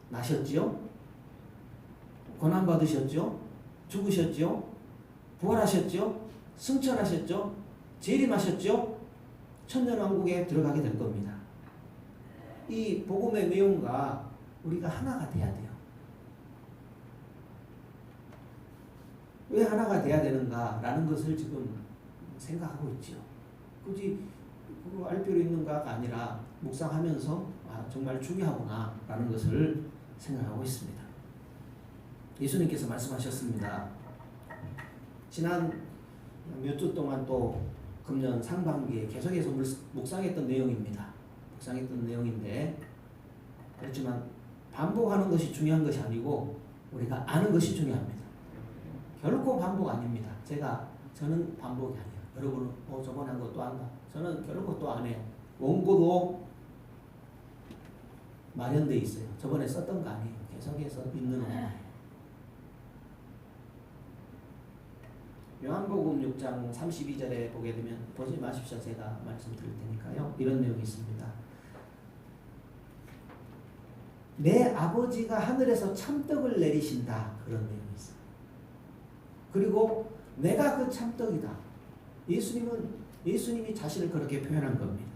나셨지요? 고난 받으셨죠? 죽으셨죠? 부활하셨죠? 승천하셨죠? 재림하셨죠? 천년왕국에 들어가게 될 겁니다. 이 복음의 내용과 우리가 하나가 돼야 돼요. 왜 하나가 돼야 되는가라는 것을 지금 생각하고 있죠. 굳이 그거 알 필요 있는가가 아니라 묵상하면서 정말 중요하구나라는 것을 생각하고 있습니다. 예수님께서 말씀하셨습니다. 지난 몇 주 동안 또 금년 상반기에 계속해서 묵상했던 내용입니다. 묵상했던 내용인데 그렇지만 반복하는 것이 중요한 것이 아니고 우리가 아는 것이 중요합니다. 결코 반복 아닙니다. 저는 반복이 아니에요. 여러분은 저번에 한 것도 안다. 저는 결코 또 안 해요. 원고도 마련되어 있어요. 저번에 썼던 거 아니에요. 계속해서 읽는 거예요. 요한복음 6장 32절에 보게 되면 보지 마십시오. 제가 말씀드릴 테니까요. 이런 내용이 있습니다. 내 아버지가 하늘에서 참떡을 내리신다. 그런 내용이 있어요. 그리고 내가 그 참떡이다. 예수님이 자신을 그렇게 표현한 겁니다.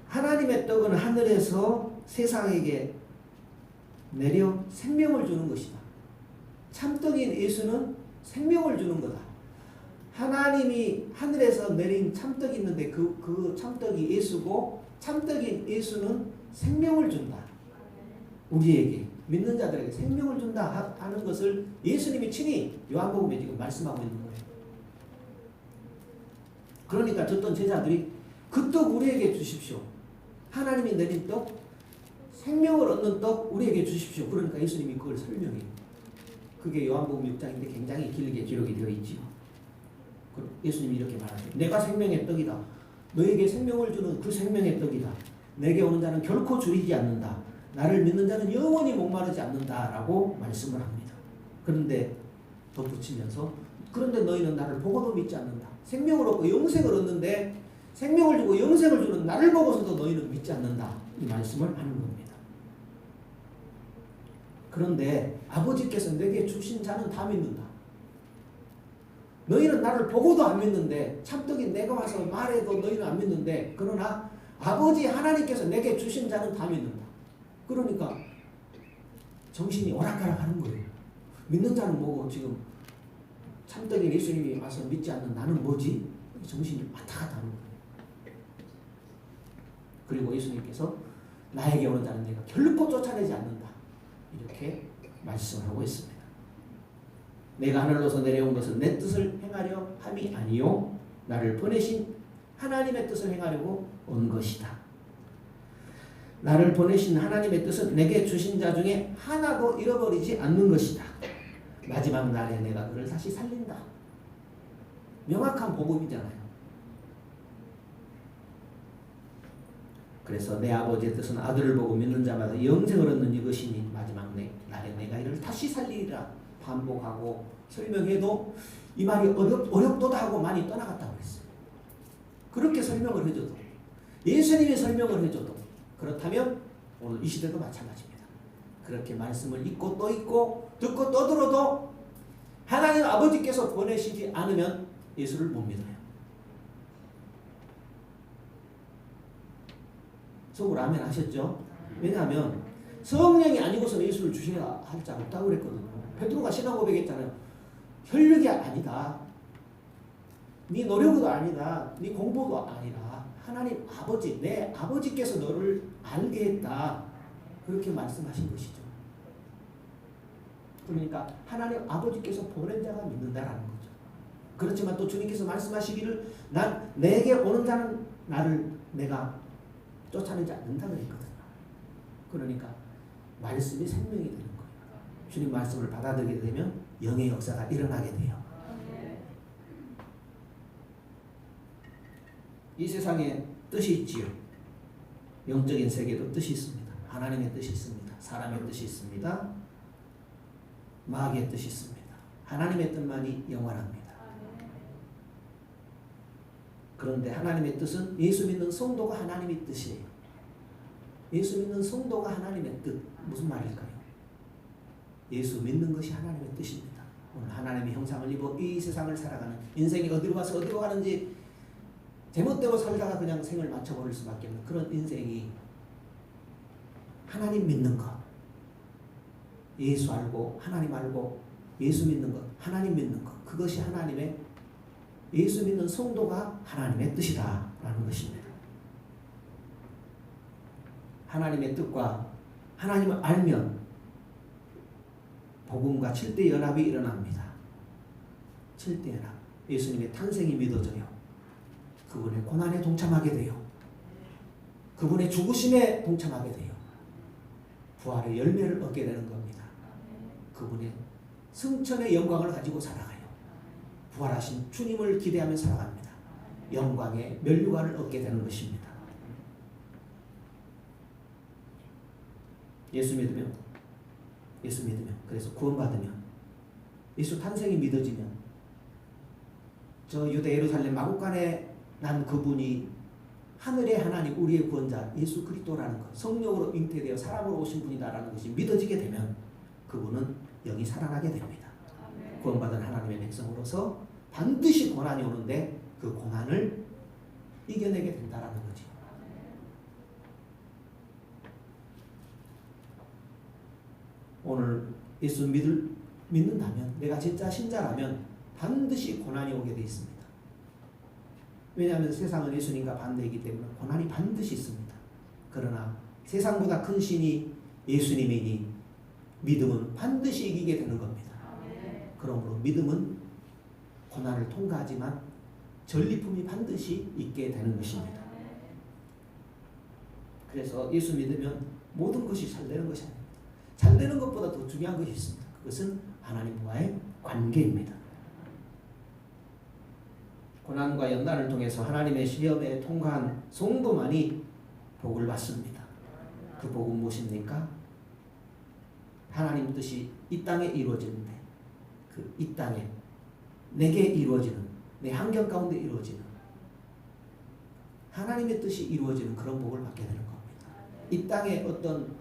하나님의 떡은 하늘에서 세상에게 내려 생명을 주는 것이다. 참떡인 예수는 생명을 주는 거다. 하나님이 하늘에서 내린 참떡이 있는데 그 참떡이 예수고 참떡인 예수는 생명을 준다. 우리에게 믿는 자들에게 생명을 준다 하는 것을 예수님이 친히 요한복음에 지금 말씀하고 있는 거예요. 그러니까 듣던 제자들이 그 떡 우리에게 주십시오. 하나님이 내린 떡, 생명을 얻는 떡 우리에게 주십시오. 그러니까 예수님이 그걸 설명해요. 그게 요한복음 6장인데 굉장히 길게 기록이 되어 있지요. 예수님이 이렇게 말하죠. 내가 생명의 떡이다. 너에게 생명을 주는 그 생명의 떡이다. 내게 오는 자는 결코 줄이지 않는다. 나를 믿는 자는 영원히 목마르지 않는다라고 말씀을 합니다. 그런데 덧붙이면서 그런데 너희는 나를 보고도 믿지 않는다. 생명을 얻고 영생을 얻는데 생명을 주고 영생을 주는 나를 보고서도 너희는 믿지 않는다. 이 말씀을 하는 겁니다. 그런데 아버지께서 내게 주신 자는 다 믿는다. 너희는 나를 보고도 안 믿는데 참떡이 내가 와서 말해도 너희는 안 믿는데 그러나 아버지 하나님께서 내게 주신 자는 다 믿는다. 그러니까 정신이 오락가락 하는 거예요. 믿는 자는 뭐고 지금 참떡인 예수님이 와서 믿지 않는 나는 뭐지? 정신이 왔다 갔다 하는 거예요. 그리고 예수님께서 나에게 오는 자는 내가 결코 쫓아내지 않는다. 이렇게 말씀을 하고 있습니다. 내가 하늘로서 내려온 것은 내 뜻을 행하려 함이 아니요 나를 보내신 하나님의 뜻을 행하려고 온 것이다. 나를 보내신 하나님의 뜻은 내게 주신 자 중에 하나도 잃어버리지 않는 것이다. 마지막 날에 내가 그를 다시 살린다. 명확한 복음이잖아요. 그래서 내 아버지의 뜻은 아들을 보고 믿는 자마다 영생을 얻는 이것이니 마지막 날에 내가 이를 다시 살리리라. 반복하고 설명해도 이 말이 어렵도다 하고 많이 떠나갔다고 했어요. 그렇게 설명을 해줘도 예수님이 설명을 해줘도 그렇다면 오늘 이 시대도 마찬가지입니다. 그렇게 말씀을 읽고 또 읽고 듣고 또 들어도 하나님 아버지께서 보내시지 않으면 예수를 못 믿어요. 속으로 아멘 하셨죠? 왜냐하면 성령이 아니고서는 예수를 주셔야 할 자 없다고 그랬거든요. 베드로가 신앙 고백했잖아요. 혈육이 아니다. 네 노력도 아니다. 네 공부도 아니라 하나님 아버지, 내 아버지께서 너를 알게 했다. 그렇게 말씀하신 것이죠. 그러니까 하나님 아버지께서 보낸 자가 믿는다라는 거죠. 그렇지만 또 주님께서 말씀하시기를 내게 오는 자는 나를 내가 쫓아내지 않는다 그랬거든요. 그러니까 말씀이 생명이 되는 거예요. 주님 말씀을 받아들이게 되면 영의 역사가 일어나게 돼요. 이 세상에 뜻이 있지요. 영적인 세계도 뜻이 있습니다. 하나님의 뜻이 있습니다. 사람의 뜻이 있습니다. 마귀의 뜻이 있습니다. 하나님의 뜻만이 영원합니다. 그런데 하나님의 뜻은 예수 믿는 성도가 하나님의 뜻이에요. 예수 믿는 성도가 하나님의 뜻. 무슨 말일까요? 예수 믿는 것이 하나님의 뜻입니다. 오늘 하나님의 형상을 입어 이 세상을 살아가는 인생이 어디로 가서 어디로 가는지 제멋대로 살다가 그냥 생을 맞춰버릴 수밖에 없는 그런 인생이 하나님 믿는 것, 예수 알고 하나님 알고 예수 믿는 것, 하나님 믿는 것, 그것이 하나님의 예수 믿는 성도가 하나님의 뜻이다라는 것입니다. 하나님의 뜻과 하나님을 알면 복음과 7대 연합이 일어납니다. 7대 연합. 예수님의 탄생이 믿어져요. 그분의 고난에 동참하게 돼요. 그분의 죽으심에 동참하게 돼요. 부활의 열매를 얻게 되는 겁니다. 그분의 승천의 영광을 가지고 살아가요. 부활하신 주님을 기대하며 살아갑니다. 영광의 면류관을 얻게 되는 것입니다. 예수 믿으면 그래서 구원받으면 예수 탄생이 믿어지면 저 유대 예루살렘 마국간에 난 그분이 하늘의 하나님 우리의 구원자 예수 그리스도라는 것 성령으로 잉태되어 사람으로 오신 분이다라는 것이 믿어지게 되면 그분은 영이 살아나게 됩니다. 구원받은 하나님의 백성으로서 반드시 고난이 오는데 그 고난을 이겨내게 된다라는 거지. 오늘 예수 믿는다면 내가 진짜 신자라면 반드시 고난이 오게 되어 있습니다. 왜냐하면 세상은 예수님과 반대이기 때문에 고난이 반드시 있습니다. 그러나 세상보다 큰 신이 예수님이니 믿음은 반드시 이기게 되는 겁니다. 그러므로 믿음은 고난을 통과하지만 전리품이 반드시 있게 되는 것입니다. 그래서 예수 믿으면 모든 것이 잘 되는 것이 아닙니다. 잘 되는 것보다 더 중요한 것이 있습니다. 그것은 하나님과의 관계입니다. 고난과 연단을 통해서 하나님의 시험에 통과한 성도만이 복을 받습니다. 그 복은 무엇입니까? 하나님 뜻이 이 땅에 이루어지는데 그 이 땅에 내게 이루어지는 내 환경 가운데 이루어지는 하나님의 뜻이 이루어지는 그런 복을 받게 되는 겁니다. 이 땅에 어떤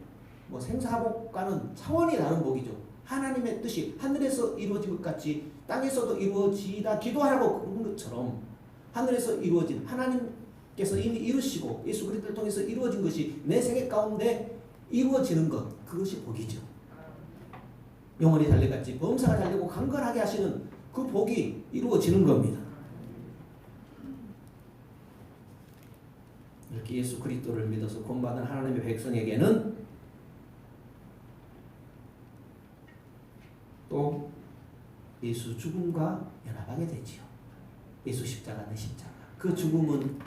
뭐 생사복과는 차원이 다른 복이죠. 하나님의 뜻이 하늘에서 이루어진 것 같이 땅에서도 이루어지다 기도하라고 그런 것처럼 하늘에서 이루어진 하나님께서 이미 이루시고 예수 그리스도를 통해서 이루어진 것이 내 생애 가운데 이루어지는 것, 그것이 복이죠. 영혼이 달려갔지 범사가 달리고 강건하게 하시는 그 복이 이루어지는 겁니다. 이렇게 예수 그리스도를 믿어서 구원받은 하나님의 백성에게는 또 예수 죽음과 연합하게 되지요. 예수 십자가 내 십자가. 그 죽음은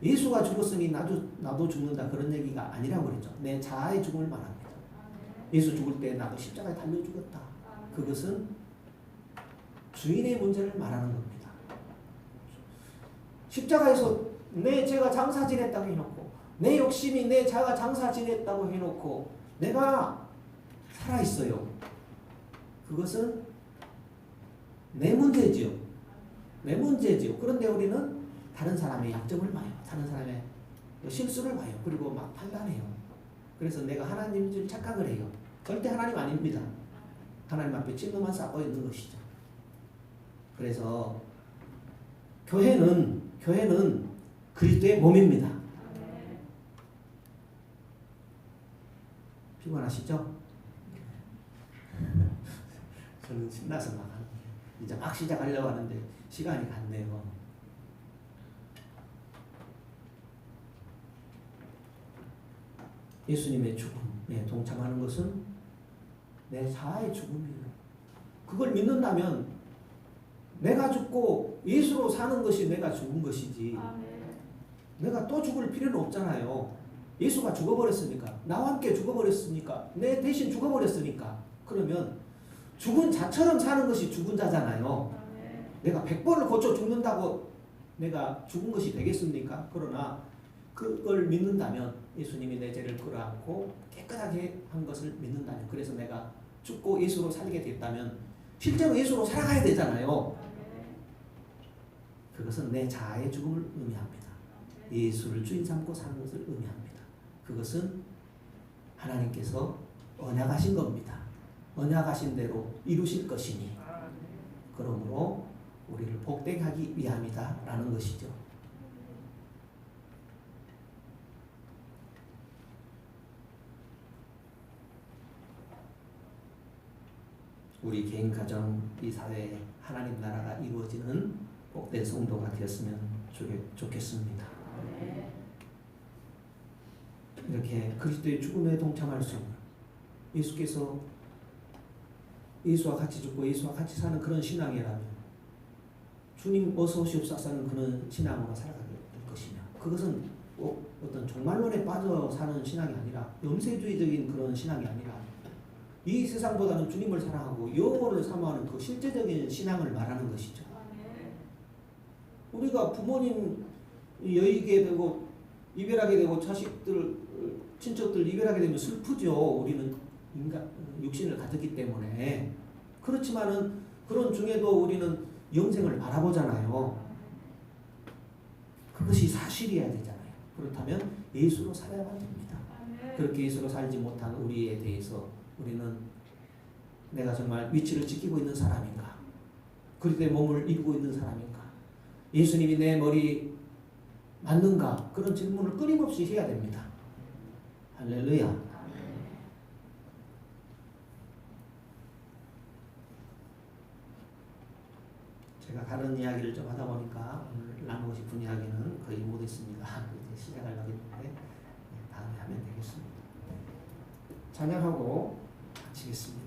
예수가 죽었으니 나도 죽는다 그런 얘기가 아니라고 그랬죠. 내 자아의 죽음을 말합니다. 예수 죽을 때 나도 십자가에 달려 죽었다. 그것은 주인의 문제를 말하는 겁니다. 십자가에서 내 죄가 장사 지냈다고 해놓고 내 욕심이 내 자가 장사 지냈다고 해놓고 내가 살아있어요. 그것은 내 문제지요. 내 문제지요. 그런데 우리는 다른 사람의 약점을 봐요. 다른 사람의 실수를 봐요. 그리고 막 판단해요. 그래서 내가 하나님인 줄 착각을 해요. 절대 하나님 아닙니다. 하나님 앞에 찔러만 쌓고 있는 것이죠. 그래서 교회는 그리스도의 몸입니다. 피곤하시죠? 저는 신나서 막 이제 막 시작하려고 하는데 시간이 갔네요. 예수님의 죽음에 동참하는 것은 내 자아의 죽음이에요. 그걸 믿는다면 내가 죽고 예수로 사는 것이 내가 죽은 것이지 내가 또 죽을 필요는 없잖아요. 예수가 죽어버렸으니까 나와 함께 죽어버렸으니까 내 대신 죽어버렸으니까 그러면 죽은 자처럼 사는 것이 죽은 자잖아요. 내가 100번을 고쳐 죽는다고 내가 죽은 것이 되겠습니까? 그러나 그걸 믿는다면 예수님이 내 죄를 끌어안고 깨끗하게 한 것을 믿는다면 그래서 내가 죽고 예수로 살게 됐다면 실제로 예수로 살아가야 되잖아요. 그것은 내 자아의 죽음을 의미합니다. 예수를 주인 삼고 사는 것을 의미합니다. 그것은 하나님께서 언약하신 겁니다. 언약하신 대로 이루실 것이니 그러므로 우리를 복되게 하기 위함이다 라는 것이죠. 우리 개인 가정, 이 사회에 하나님 나라가 이루어지는 복된 성도가 되었으면 좋겠습니다. 이렇게 그리스도의 죽음에 동참할 수 있는 예수께서 예수와 같이 죽고 예수와 같이 사는 그런 신앙이라면 주님 어서 오시옵소서는 그런 신앙으로 살아가게 될 것이며 그것은 어떤 종말론에 빠져 사는 신앙이 아니라 염세주의적인 그런 신앙이 아니라 이 세상보다는 주님을 사랑하고 영혼을 사모하는 그 실제적인 신앙을 말하는 것이죠. 우리가 부모님 여의게 되고 이별하게 되고 자식들 친척들 이별하게 되면 슬프죠. 우리는 육신을 가졌기 때문에. 그렇지만은 그런 중에도 우리는 영생을 바라보잖아요. 그것이 사실이어야 되잖아요. 그렇다면 예수로 살아야만 됩니다. 그렇게 예수로 살지 못한 우리에 대해서 우리는 내가 정말 위치를 지키고 있는 사람인가? 그리스도의 몸을 입고 있는 사람인가? 예수님이 내 머리 맞는가? 그런 질문을 끊임없이 해야 됩니다. 할렐루야. 제가 다른 이야기를 좀 하다 보니까 오늘 나누고 싶은 이야기는 거의 못했습니다. 이제 시작하려고 했는데 다음에 하면 되겠습니다. 찬양하고 마치겠습니다.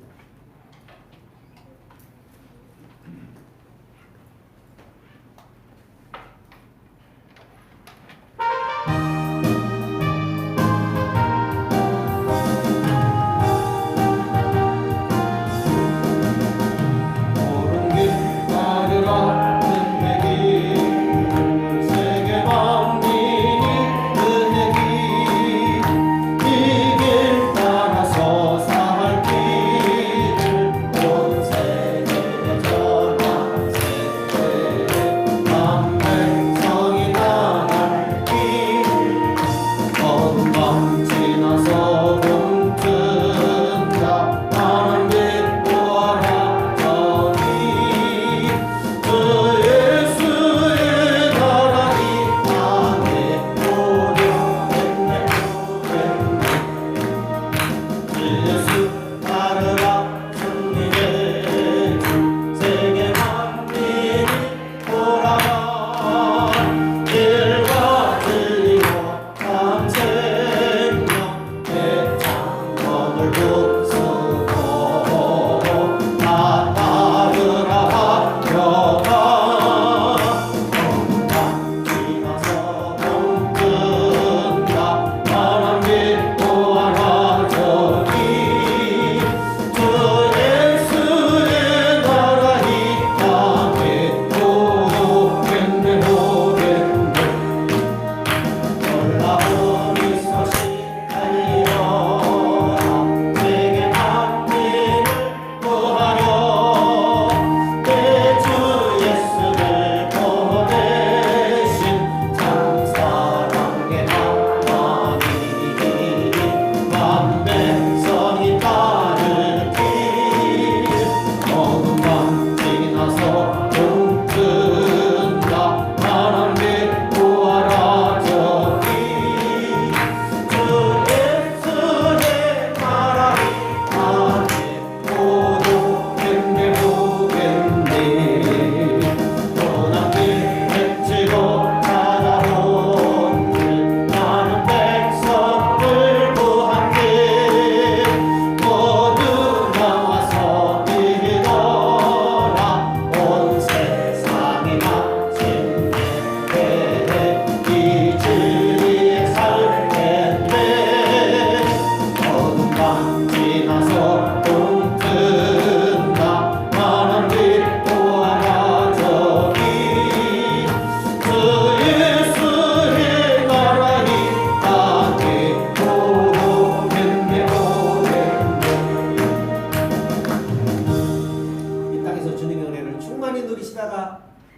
세계 만민이 은혜기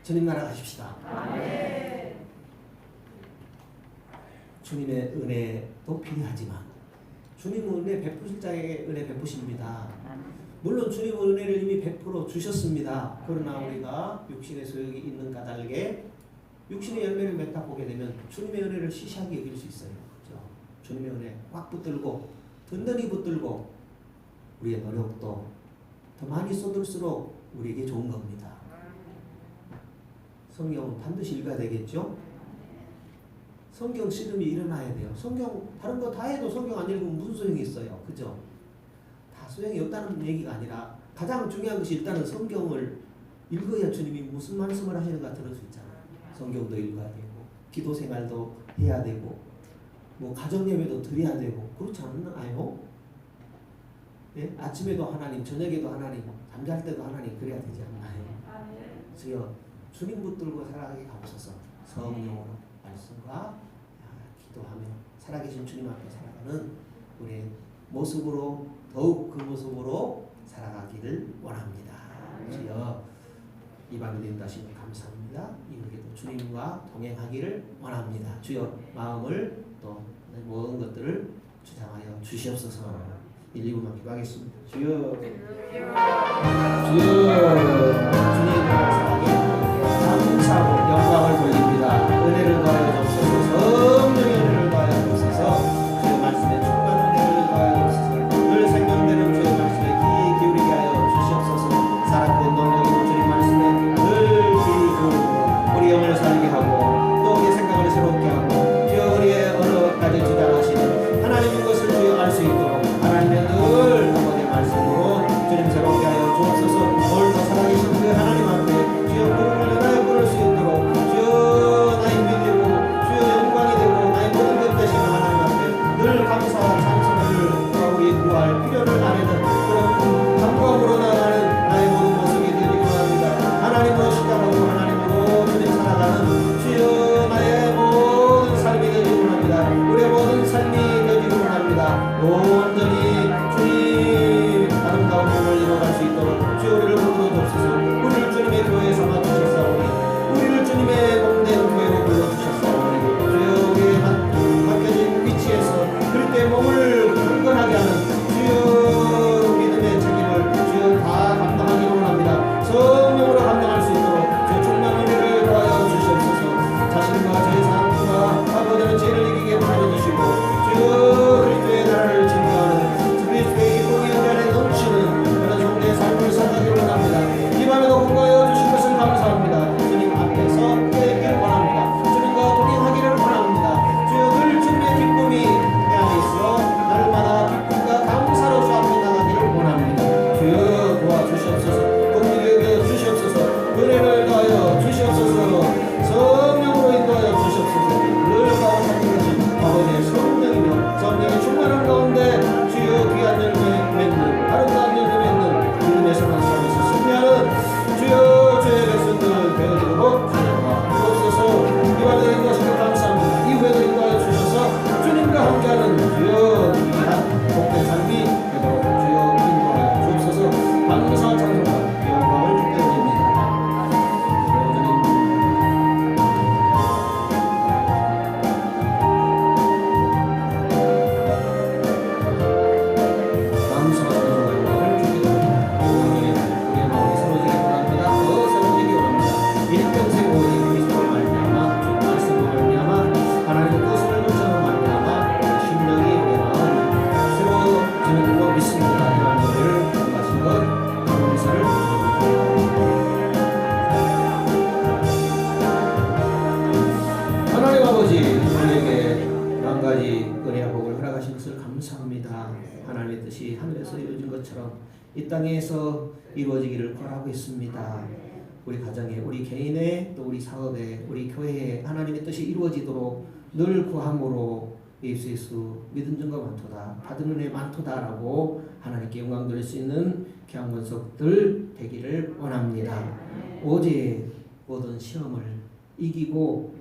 주님 나라 가십시다. 주님의 은혜도 필요하지만 주님은 은혜 베푸실 자에게 은혜 베푸십니다. 물론 주님은 은혜를 이미 베풀어 주셨습니다. 그러나 우리가 육신의 소욕이 있는 까닭에 육신의 열매를 맺다 보게 되면 주님의 은혜를 시시하게 여길 수 있어요. 그렇죠? 주님의 은혜 꽉 붙들고 든든히 붙들고 우리의 노력도 더 많이 쏟을수록 우리에게 좋은 겁니다. 성경은 반드시 읽어야 되겠죠? 성경 시름이 일어나야 돼요. 성경 다른 거 다 해도 성경 안 읽으면 무슨 소용이 있어요. 그죠? 다 소용이 없다는 얘기가 아니라 가장 중요한 것이 일단은 성경을 읽어야 주님이 무슨 말씀을 하시는가 들을 수 있잖아요. 성경도 읽어야 되고 기도 생활도 해야 되고 뭐 가정 예배도 드려야 되고 그렇지 않나요? 예? 아침에도 하나님, 저녁에도 하나님, 잠잘 때도 하나님 그래야 되지 않나요? 주여 주님 붙들고 살아가게 하옵소서. 성령으로 말씀과 기도하며 살아계신 주님 앞에 살아가는 우리의 모습으로 더욱 그 모습으로 살아가기를 원합니다. 주여 이 밤에 인도하시니 감사합니다. 이후에도 주님과 동행하기를 원합니다. 주여 마음을 또 모든 것들을 주장하여 주시옵소서. 1, 2분만 기도하겠습니다. 주여 주님과 살아가게 감사하고 영광을 돌립니다. 은혜를 더하여 주옵소서. 성령의 은혜를 더하여 주옵소서. 주의 말씀에 충만한 은혜를 더하여 주옵소서. 늘 생명되는 주의 말씀에 귀 기울이게 하여 주시옵소서. 살았고 능력있는 주님 말씀에 늘 귀 기울이고 우리 영을 살게 하고 또 우리의 생각을 새롭게 하고 주여 우리의 언어까지 주장하시는 하나님인 것을 주여 알 수 있도록 하나님의 늘 아버지의 말씀으로 주님 새롭게 하여 주옵소서. 오늘도 살아계신 그 하나님 앞에 주여 무릎을 연하여 부를 수 있도록 주여 나의 믿음이고 주여 영광이 되고 나의 모든 것 되시는 하나님 앞에 늘 감사와 찬송을 우리 구할 필요를 아뢰는 그런 감동으로 나가는 나의 모든 모습이 되기를 원합니다. 하나님으로 시작하고 하나님으로 주님 살아가는 주여 나의 모든 삶이 되기를 원합니다. 우리의 모든 삶이 되기를 원합니다. 온전히 주님 아름다운 몸을 이뤄갈 수 있도록 주여 우리를 붙들어 주옵소서. 우리를 주님의 교회에 삼아 주셨사오니 우리를 주님의 몸된 교회로 불러주셨사오니 주여 우리의 맡겨진 위치에서 그때 몸을 굳건하게 하는 주여 믿음의 책임을 주여 다 감당하기를 원합니다. 성령으로 감당할 수 있도록 주여 충만한 은혜를 더하여 주시옵소서. 자신과 저의 삶과 아버지는 죄를 이기게 하여 주시고 주여 그리스도의 나라를 증거하는 그리스도의 기쁨이 우리 안에 넘치는 그런 성도의 삶을 살아가기를 원합니다. 이 밤에도 공부하여 주신 것을 감사합니다. 주님 앞에서 되기를 원합니다. 주님과 동행하기를 원합니다. 주여 늘 주님의 기쁨이 내 안에 있어 날마다 기쁨과 감사로 주 앞에 나가기를 원합니다. 주여 도와주시옵소서. 긍휼히 여겨 주시옵소서. 은혜를 더하여 주시옵소서. 성령으로 인도하여 주시옵소서. 늘 가운데 아버지의 성령이며 성령의 충만한 가운데 주여 귀한 열매 맺는 아름다운 열매 맺는 믿음의 선한 삶에서 승리하는 주여 주의 백성들 되어지도록 주옵소서. 이번에 인도하시고 감사합니다. 이후에도 인도하여 주셔서 주님과 함께하는 주여 귀한 복된 삶이 되도록 주여 인도하여 주옵소서. 감사와 찬송과 영광을 주께 드립니다. 하나님 아버지 우리에게 한 가지 은혜와 복을 허락하신 것을 감사합니다. 하나님의 뜻이 하늘에서 이루어진 것처럼 이 땅에서 이루어지기를 바라고 있습니다. 우리 가정에, 우리 개인의, 또 우리 사업에, 우리 교회에 하나님의 뜻이 이루어지도록 늘 구함으로 예수 믿은 증거 많도다, 받은 은혜 많도다라고 하나님께 영광 돌릴 수 있는 귀한 권속들 되기를 원합니다. 어제 모든 시험을 이기고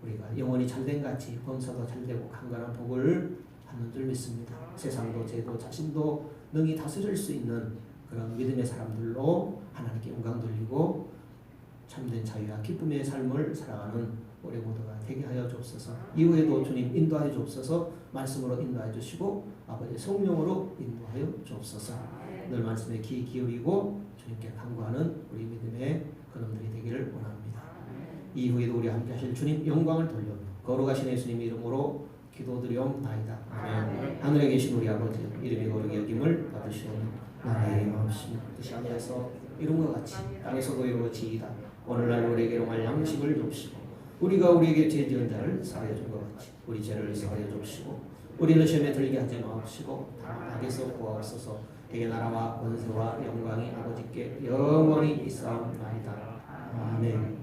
우리가 영원히 잘된 같이 범사도 잘되고 강건한 복을 받는 줄 믿습니다. 세상도 죄도 자신도 능히 다스릴 수 있는 그런 믿음의 사람들로 하나님께 영광 돌리고 참된 자유와 기쁨의 삶을 살아가는 우리 모두가 되게 하여 주옵소서. 이후에도 주님 인도하여 주옵소서. 말씀으로 인도하여 주시고 아버지 성령으로 인도하여 주옵소서. 늘 말씀에 귀 기울이고 주님께 간구하는 우리 믿음의 그놈들이 되기를 원합니다. 이후에도 우리 함께 하실 주님 영광을 돌려 거룩하신 예수님 이름으로 기도드리옵나이다. 아멘. 하늘에 계신 우리 아버지 이름이 거룩히 여김을 받으시오니 나라의 마음씨 뜻이 하늘에서 이룬 것 같이 땅에서도 이루어지이다. 오늘날 우리에게 용할 양식을 줍시고 우리가 우리에게 죄 지은 자를 사하여 준 것 같이 우리 죄를 사하여 줍시고 우리를 시험에 들게 하지 마옵시고 다만 악에서 구하옵소서. 대개 나라와 권세와 영광이 아버지께 영원히 있사옵나이다. 아멘.